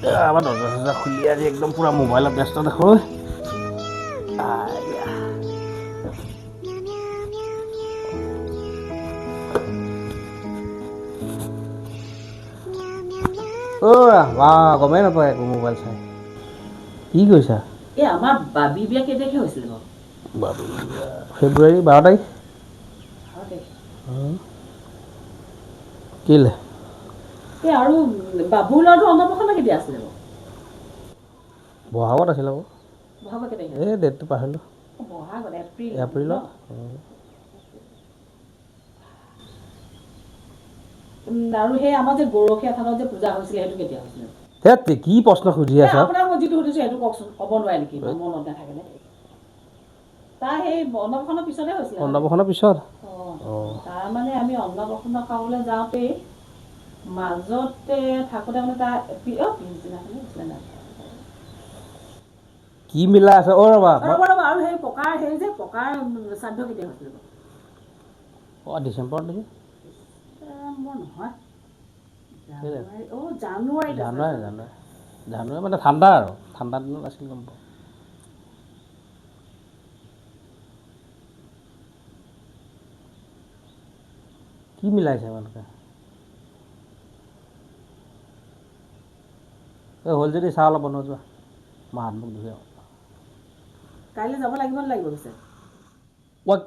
আমাৰ দরজা চরজা খুলি আজি একদম পুরা মোবাইলত ব্যস্ত দেখো বাহ গমেই নাপায় একো মোবাইল চাই কি কৈছা এই আমাৰ বাবি বিয়া কেতিয়াকে হৈছিল বাৰু ফেব্ৰুৱাৰী 12 তাৰিখ কেলে এই আৰু বাবুৰ ল'ৰাটো অন্নপ্ৰসন্ন কেতিয়া আছিলে বাৰু বহাগত আছিল আকৌ বহাগত কেতিয়া এই ডেটটো পাহৰিলোঁ বহাগত এপ্ৰিলত আৰু সেই আমাৰ যে গৰখীয়া থানত যে পূজা হৈছিলে সেইটো কেতিয়া হৈছিলে ধেত কি প্ৰশ্ন সুধি আছা আপোনাক মই যিটো সুধিছোঁ সেইটো কওকচোন ক'ব নোৱাৰে নেকি মনত নাথাকেনে তাৰ সেই অন্নপ্ৰসন্নৰ পিছতে হৈছিলে অন্নপ্ৰসন্নৰ পিছত তাৰ মানে আমি অন্নপ্ৰসন্ন খাবলৈ যাওঁতেই মাজতে থাকোঁতে মানে তাৰ পিছদিনাখনে হৈছিলে না কি মিলা আছে ৰ'বা আৰু সেই পকাৰ হেৰি যে পকাৰ শ্ৰাদ্ধ কেতিয়া হৈছিলে ডিচেম্বৰত নেকি মোৰ নহয় জানুৱাৰী মানে ঠাণ্ডা আৰু ঠাণ্ডা দিনত আছিল গম পাওঁ কি মিলাইছে আপোনালোকে এই হ'ল যদি চাহ অলপ বনোৱা যোৱা মই হাত মুখ ধুই কাইলৈ যাব লাগিব নালাগিব পিছে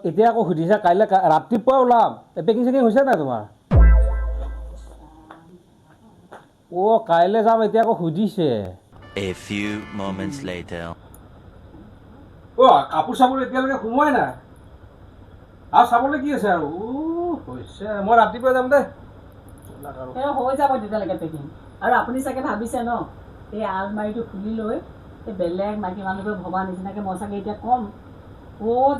এতিয়া আকৌ সুধিছা কাইলৈ ৰাতিপুৱা ওলাম পেকিং চেকিং হৈছে নাই তোমাৰ কাইলৈ যাম এতিয়া আকৌ সুধিছে A few moments later. কাপোৰ চাপোৰ এতিয়ালৈকে সোমোৱাই নাই আৰু চাবলৈ কি আছে আৰু হৈছে মই ৰাতিপুৱা যাম দেই হৈ যাব তেতিয়ালৈকে পেকিং আৰু আপুনি চাগে ভাবিছে ন এই আলমাৰিটো খুলি লৈ এই বেলেগ মাইকী মানুহবোৰে ভবা নিচিনাকৈ মই চাগে এতিয়া ক'ম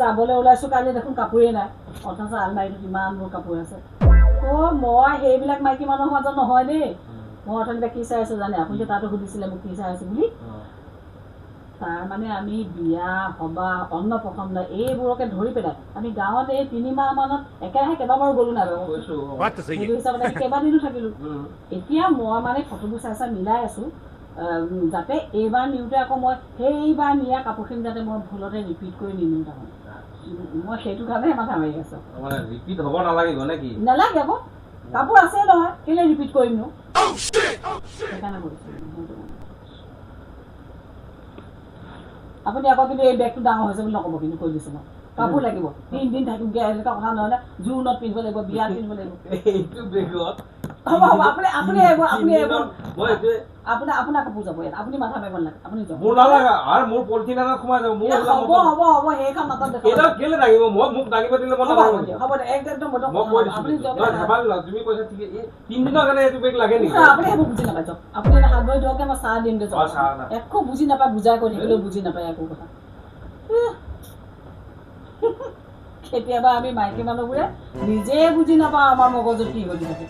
যাবলৈ ওলাইছোঁ কাইলৈ দেখোন কাপোৰেই নাই অথচ আলমাৰিটোত ইমানবোৰ কাপোৰ আছে মই সেইবিলাক মাইকী মানুহৰ মাজত নহয় দেই মই অথনিতে কি চাই আছোঁ জানে আপুনি তাতো সুধিছিলে মোক কি চাই আছোঁ বুলি তাৰমানে আমি বিয়া সবাহ অন্নপ্ৰসন্ন এইবোৰকে ধৰি পেলাই আমি গাঁৱত এই 3 মাহ মানত একেৰাহে কেইবাবাৰো গ'লো নাই সেইটো হিচাপত আমি কেইবাদিনো থাকিলোঁ এতিয়া মই মানে ফটোবোৰ চাই মিলাই আছোঁ যাতে এইবাৰ নিওঁতে আকৌ মই সেইবাৰ নিয়া কাপোৰখিনি যাতে মই ভুলতে ৰিপিট কৰি নিনিওঁ তাৰমানে মই সেইটো কাৰণেহে মাথা মাৰি আছোঁ ৰিপিট হ'ব নালাগিব নে কি নালাগে আকৌ কাপোৰ আছেই নহয় কেলৈ ৰিপিট কৰিম নো সেইকাৰণে কৰিছোঁ আপুনি আকৌ কিন্তু এই বেগটো ডাঙৰ হৈছে বুলি নক'ব কিন্তু কৈ দিছোঁ মই কাপোৰ লাগিব 3 দিন থাকিমগৈ এনেকুৱা কথা নহয় নে জোৰোণত পিন্ধিব লাগিব বিয়াত পিন্ধিব লাগিব এইটো বেগত হ'ব আপুনি আপোনাৰ কাপোৰ যাব ইয়াত আপুনি মাথা মাৰিব নালাগে আপুনি যাব মোৰ নালাগে আৰু মোৰ পলিথিন এটা সোমাই যাব মোৰ হ'ব সেইখন নাটক দেখুৱাব এটা কেলে লাগিব মই মোক দাগিব দিলে মই নালাগে হ'ব একদম আপুনি তুমি কৈছা ঠিক এই 3 দিনৰ কাৰণে এইটো বেগ লাগে নেকি আপুনি সেইবোৰ বুজি নাপায় যাওক আপুনি এটা হাত ভৰি ধৰক মই চাহ দিম দে যাওক একো বুজি নাপায় বুজাই কৈ থাকিলেও বুজি নাপায় একো কথা কেতিয়াবা আমি মাইকী মানুহবোৰে নিজে বুজি নাপাওঁ আমাৰ মগজত কি হৈ থাকে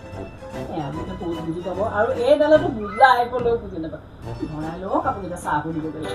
আমি বুজি পাব আৰু এইডালতো বুজাই ক'লেও বুজি নাপায় ভৰাই লওক আপুনি চাহ কৰিব পাৰিব